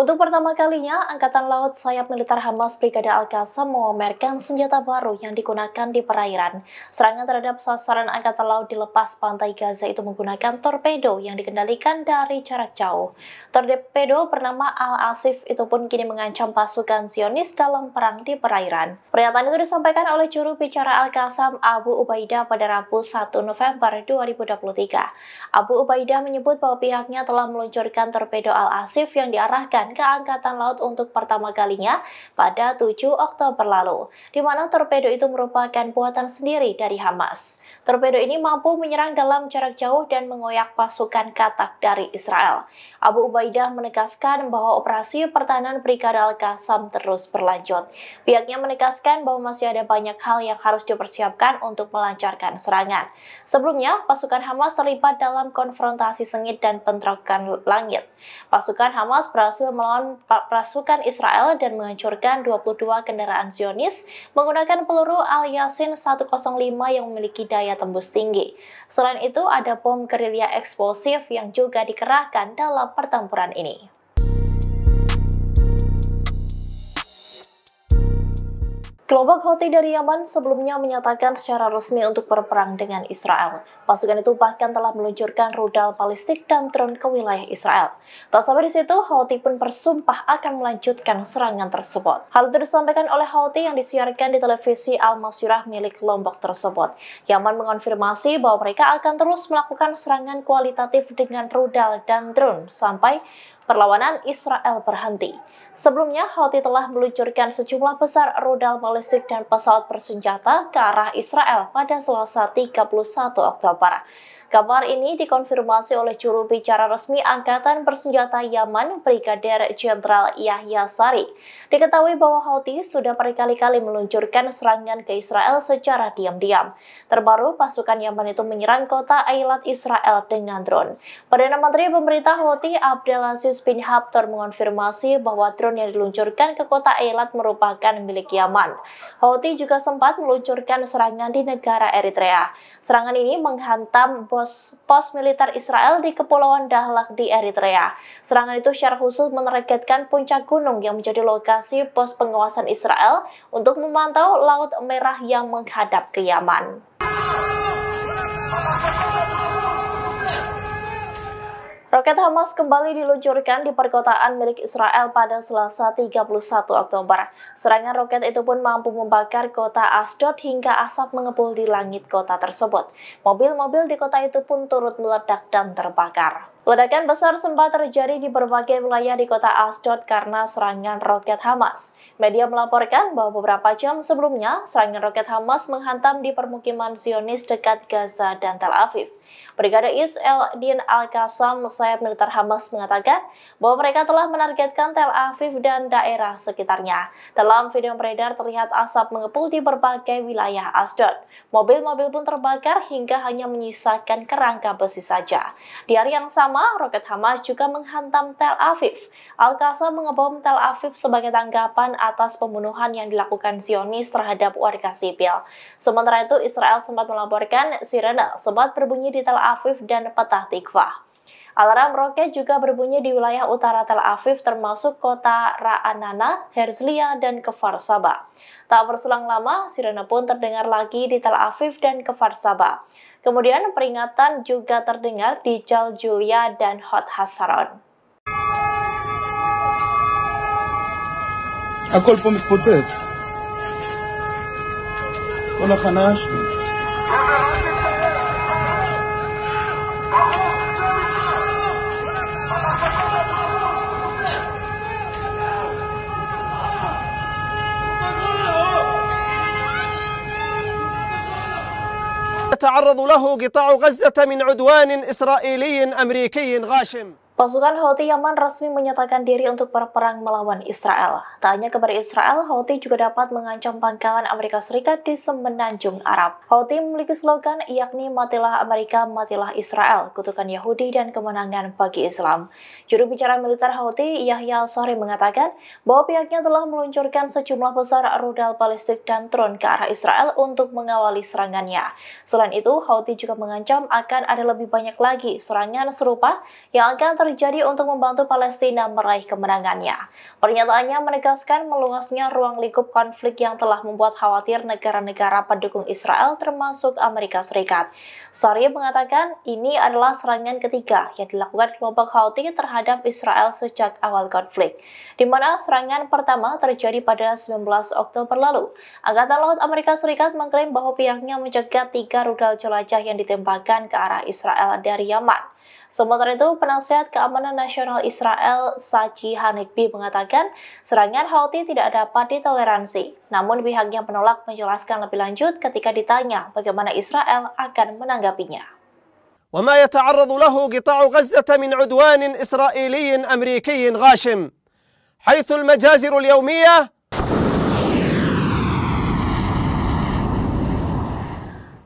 Untuk pertama kalinya, Angkatan Laut Sayap Militer Hamas Brigade Al-Qassam memamerkan senjata baru yang digunakan di perairan. Serangan terhadap sasaran Angkatan Laut di lepas pantai Gaza itu menggunakan torpedo yang dikendalikan dari jarak jauh. Torpedo bernama Al-Asif itu pun kini mengancam pasukan Zionis dalam perang di perairan. Pernyataan itu disampaikan oleh juru bicara Al-Qassam Abu Ubaidah pada Rabu 1 November 2023. Abu Ubaidah menyebut bahwa pihaknya telah meluncurkan torpedo Al-Asif yang diarahkan ke Angkatan Laut untuk pertama kalinya pada 7 Oktober lalu, di mana torpedo itu merupakan buatan sendiri dari Hamas. Torpedo ini mampu menyerang dalam jarak jauh dan mengoyak pasukan katak dari Israel. Abu Ubaidah menegaskan bahwa operasi pertahanan Brigade Al-Qassam terus berlanjut. Pihaknya menegaskan bahwa masih ada banyak hal yang harus dipersiapkan untuk melancarkan serangan. Sebelumnya, pasukan Hamas terlibat dalam konfrontasi sengit dan bentrokan langit. Pasukan Hamas berhasil melawan pasukan Israel dan menghancurkan 22 kendaraan Zionis menggunakan peluru Al-Yasin 105 yang memiliki daya tembus tinggi. Selain itu, ada bom gerilya eksplosif yang juga dikerahkan dalam pertempuran ini. Kelompok Houthi dari Yaman sebelumnya menyatakan secara resmi untuk berperang dengan Israel. Pasukan itu bahkan telah meluncurkan rudal balistik dan drone ke wilayah Israel. Tak sampai di situ, Houthi pun bersumpah akan melanjutkan serangan tersebut. Hal itu disampaikan oleh Houthi yang disiarkan di televisi Al-Masirah milik kelompok tersebut. Yaman mengonfirmasi bahwa mereka akan terus melakukan serangan kualitatif dengan rudal dan drone sampai perlawanan Israel berhenti. Sebelumnya, Houthi telah meluncurkan sejumlah besar rudal balistik dan pesawat bersenjata ke arah Israel pada Selasa 31 Oktober. Kabar ini dikonfirmasi oleh juru bicara resmi Angkatan Bersenjata Yaman, Brigadir Jenderal Yahya Sari. Diketahui bahwa Houthi sudah berkali-kali meluncurkan serangan ke Israel secara diam-diam. Terbaru, pasukan Yaman itu menyerang kota Eilat Israel dengan drone. Perdana Menteri Pemerintah Houthi Abdelaziz bin Habtor mengonfirmasi bahwa drone yang diluncurkan ke kota Eilat merupakan milik Yaman. Houthi juga sempat meluncurkan serangan di negara Eritrea. Serangan ini menghantam pos militer Israel di Kepulauan Dahlak di Eritrea. Serangan itu secara khusus menargetkan puncak gunung yang menjadi lokasi pos pengawasan Israel untuk memantau Laut Merah yang menghadap ke Yaman. Roket Hamas kembali diluncurkan di perkotaan milik Israel pada Selasa 31 Oktober. Serangan roket itu pun mampu membakar kota Ashdod hingga asap mengepul di langit kota tersebut. Mobil-mobil di kota itu pun turut meledak dan terbakar. Ledakan besar sempat terjadi di berbagai wilayah di kota Ashdod karena serangan roket Hamas. Media melaporkan bahwa beberapa jam sebelumnya, serangan roket Hamas menghantam di permukiman Zionis dekat Gaza dan Tel Aviv. Brigade Is El-Din Al-Qassam Sayap Militer Hamas mengatakan bahwa mereka telah menargetkan Tel Aviv dan daerah sekitarnya. Dalam video yang beredar terlihat asap mengepul di berbagai wilayah Ashdod. Mobil-mobil pun terbakar hingga hanya menyisakan kerangka besi saja. Di hari yang sama, roket Hamas juga menghantam Tel Aviv. Al-Qassam mengebom Tel Aviv sebagai tanggapan atas pembunuhan yang dilakukan Zionis terhadap warga sipil. Sementara itu, Israel sempat melaporkan sirene sempat berbunyi di Tel Aviv dan Petah Tikvah. Alarm roket juga berbunyi di wilayah utara Tel Aviv termasuk kota Ra'anana, Herzliya, dan Kfar Saba. Tak berselang lama, sirene pun terdengar lagi di Tel Aviv dan Kfar Saba. Kemudian peringatan juga terdengar di Jaljulia dan Hod Hasaron. הכל פה מתפוצץ. כל החנה שלי. يتعرض له قطاع غزة من عدوان إسرائيلي أمريكي غاشم. Pasukan Houthi Yaman resmi menyatakan diri untuk berperang melawan Israel. Tak hanya kepada Israel, Houthi juga dapat mengancam pangkalan Amerika Serikat di semenanjung Arab. Houthi memiliki slogan yakni "Matilah Amerika, matilah Israel, kutukan Yahudi dan kemenangan bagi Islam." Juru bicara militer Houthi, Yahya Sari mengatakan bahwa pihaknya telah meluncurkan sejumlah besar rudal balistik dan drone ke arah Israel untuk mengawali serangannya. Selain itu, Houthi juga mengancam akan ada lebih banyak lagi serangan serupa yang akan terjadi terjadi untuk membantu Palestina meraih kemenangannya. Pernyataannya menegaskan meluasnya ruang lingkup konflik yang telah membuat khawatir negara-negara pendukung Israel termasuk Amerika Serikat. Syari mengatakan ini adalah serangan ketiga yang dilakukan kelompok Houthi terhadap Israel sejak awal konflik, di mana serangan pertama terjadi pada 19 Oktober lalu. Angkatan Laut Amerika Serikat mengklaim bahwa pihaknya mencegat 3 rudal jelajah yang ditembakkan ke arah Israel dari Yaman. Sementara itu, penasihat keamanan nasional Israel, Sachi Hanekbi, mengatakan serangan Houthi tidak dapat ditoleransi. Namun pihaknya menolak menjelaskan lebih lanjut ketika ditanya bagaimana Israel akan menanggapinya. وما يتعرض له قطاع غزة من عدوان إسرائيلي أمريكي غاشم حيث المجازر اليومية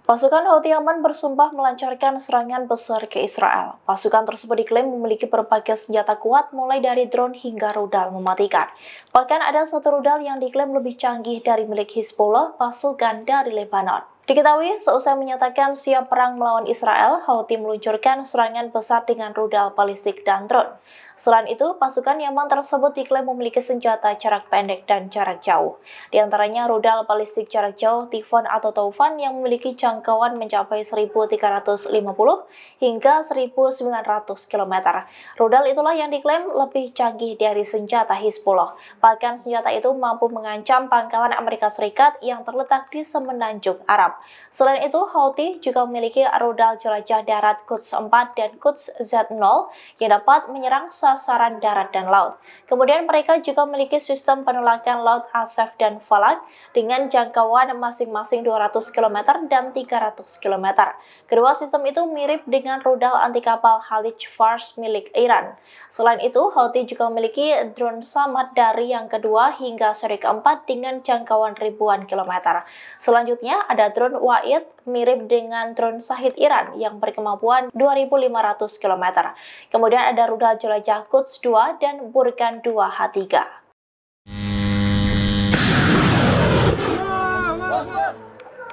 Pasukan Houthi Yaman bersumpah melancarkan serangan besar ke Israel. Pasukan tersebut diklaim memiliki berbagai senjata kuat mulai dari drone hingga rudal mematikan. Bahkan ada satu rudal yang diklaim lebih canggih dari milik Hizbullah, pasukan dari Lebanon. Diketahui, seusai menyatakan siap perang melawan Israel, Houthi meluncurkan serangan besar dengan rudal balistik dan drone. Selain itu, pasukan Yaman tersebut diklaim memiliki senjata jarak pendek dan jarak jauh. Di antaranya rudal balistik jarak jauh Typhoon atau Taufan yang memiliki jangkauan mencapai 1.350 hingga 1.900 km. Rudal itulah yang diklaim lebih canggih dari senjata Hizbullah. Bahkan senjata itu mampu mengancam pangkalan Amerika Serikat yang terletak di semenanjung Arab. Selain itu, Houthi juga memiliki rudal jelajah darat Quds 4 dan Quds Z0 yang dapat menyerang sasaran darat dan laut. Kemudian mereka juga memiliki sistem penolakan laut Asaf dan Falak dengan jangkauan masing-masing 200 km dan 300 km. Kedua sistem itu mirip dengan rudal anti kapal Khalid Fars milik Iran. Selain itu, Houthi juga memiliki drone Samad dari yang kedua hingga seri keempat dengan jangkauan ribuan kilometer. Selanjutnya ada drone Wa'id mirip dengan drone Shahid Iran yang berkemampuan 2.500 km. Kemudian ada rudal jelajah Quds 2 dan Burkan 2H3.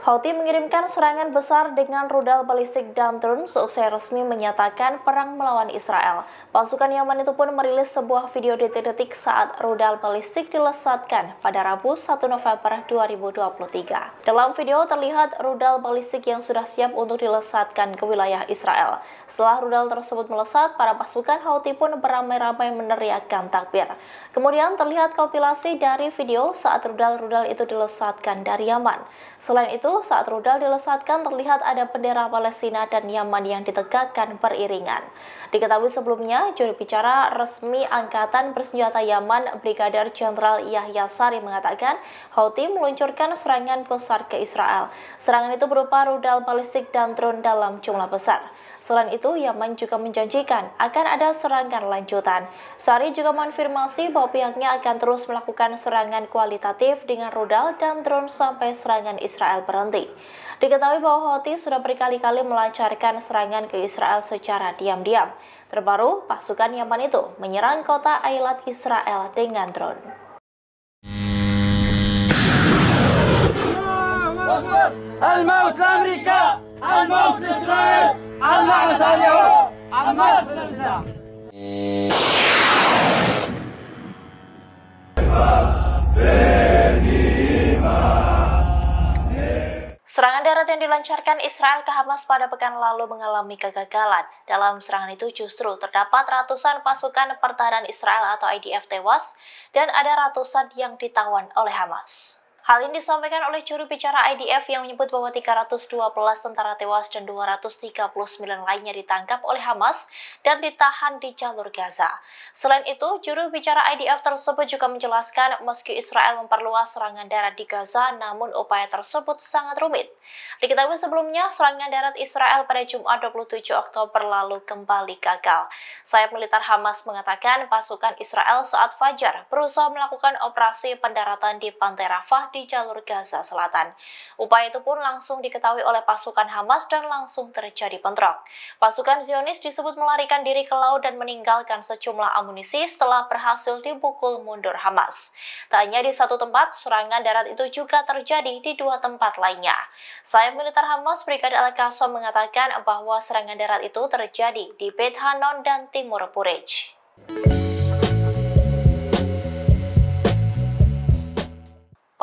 Houthi mengirimkan serangan besar dengan rudal balistik dan drone seusai resmi menyatakan perang melawan Israel. Pasukan Yaman itu pun merilis sebuah video detik-detik saat rudal balistik dilesatkan pada Rabu 1 November 2023. Dalam video terlihat rudal balistik yang sudah siap untuk dilesatkan ke wilayah Israel. Setelah rudal tersebut melesat, para pasukan Houthi pun beramai-ramai meneriakkan takbir. Kemudian terlihat kompilasi dari video saat rudal-rudal itu dilesatkan dari Yaman. Selain itu, saat rudal dilesatkan terlihat ada bendera Palestina dan Yaman yang ditegakkan beriringan. Diketahui sebelumnya, juru bicara resmi Angkatan Bersenjata Yaman, Brigadir Jenderal Yahya Sari mengatakan Houthi meluncurkan serangan besar ke Israel. Serangan itu berupa rudal balistik dan drone dalam jumlah besar. Selain itu, Yaman juga menjanjikan akan ada serangan lanjutan. Sari juga mengonfirmasi bahwa pihaknya akan terus melakukan serangan kualitatif dengan rudal dan drone sampai serangan Israel berhenti. Diketahui bahwa Houthi sudah berkali-kali melancarkan serangan ke Israel secara diam-diam. Terbaru, pasukan Yaman itu menyerang kota Eilat Israel dengan drone. الموت لأمريكا، الموت لإسرائيل، اللعنة على اليهود، النصر للإسلام. Serangan darat yang dilancarkan Israel ke Hamas pada pekan lalu mengalami kegagalan. Dalam serangan itu justru terdapat ratusan pasukan pertahanan Israel atau IDF tewas dan ada ratusan yang ditawan oleh Hamas. Hal ini disampaikan oleh juru bicara IDF yang menyebut bahwa 312 tentara tewas dan 239 lainnya ditangkap oleh Hamas dan ditahan di jalur Gaza. Selain itu, juru bicara IDF tersebut juga menjelaskan meski Israel memperluas serangan darat di Gaza, namun upaya tersebut sangat rumit. Diketahui sebelumnya, serangan darat Israel pada Jumat 27 Oktober lalu kembali gagal. Sayap militer Hamas mengatakan pasukan Israel saat Fajar berusaha melakukan operasi pendaratan di Pantai Rafah di jalur Gaza Selatan. Upaya itu pun langsung diketahui oleh pasukan Hamas dan langsung terjadi bentrok. Pasukan Zionis disebut melarikan diri ke laut dan meninggalkan sejumlah amunisi setelah berhasil dipukul mundur Hamas. Tak hanya di satu tempat, serangan darat itu juga terjadi di 2 tempat lainnya. Sayap militer Hamas Brigade Al-Qassam mengatakan bahwa serangan darat itu terjadi di Beit Hanon dan Timur Burej.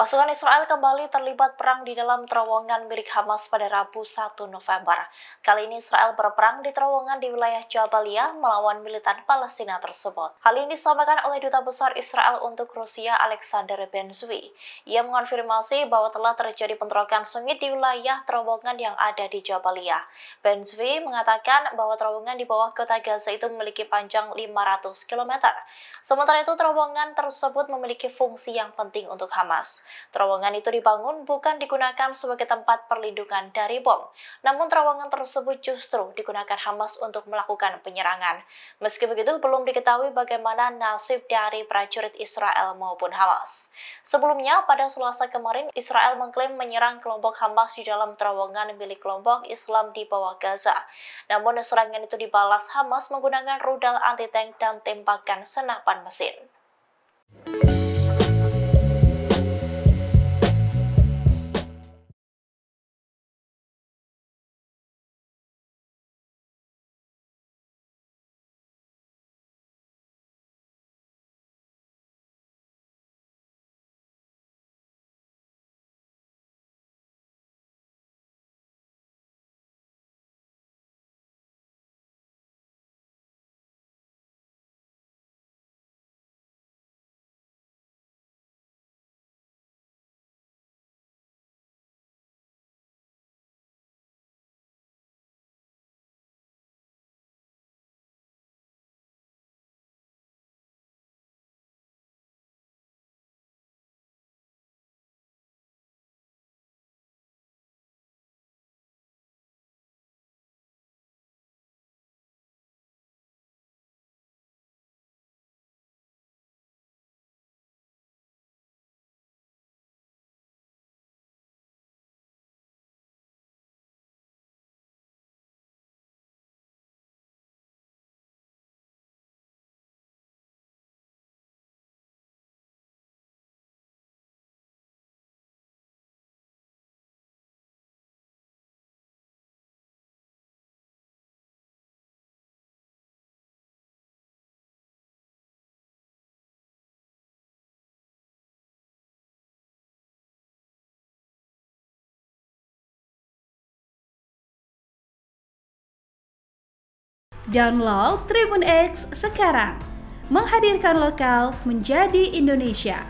Pasukan Israel kembali terlibat perang di dalam terowongan milik Hamas pada Rabu 1 November. Kali ini Israel berperang di terowongan di wilayah Jabalia melawan militan Palestina tersebut. Hal ini disampaikan oleh Duta Besar Israel untuk Rusia Alexander Ben-Zvi. Ia mengonfirmasi bahwa telah terjadi bentrokan sengit di wilayah terowongan yang ada di Jabalia. Ben-Zvi mengatakan bahwa terowongan di bawah kota Gaza itu memiliki panjang 500 km. Sementara itu terowongan tersebut memiliki fungsi yang penting untuk Hamas. Terowongan itu dibangun bukan digunakan sebagai tempat perlindungan dari bom, namun terowongan tersebut justru digunakan Hamas untuk melakukan penyerangan. Meski begitu, belum diketahui bagaimana nasib dari prajurit Israel maupun Hamas. Sebelumnya, pada Selasa kemarin, Israel mengklaim menyerang kelompok Hamas di dalam terowongan milik kelompok Islam di bawah Gaza. Namun, serangan itu dibalas Hamas menggunakan rudal anti-tank dan tembakan senapan mesin. Download Tribun X sekarang, menghadirkan lokal menjadi Indonesia.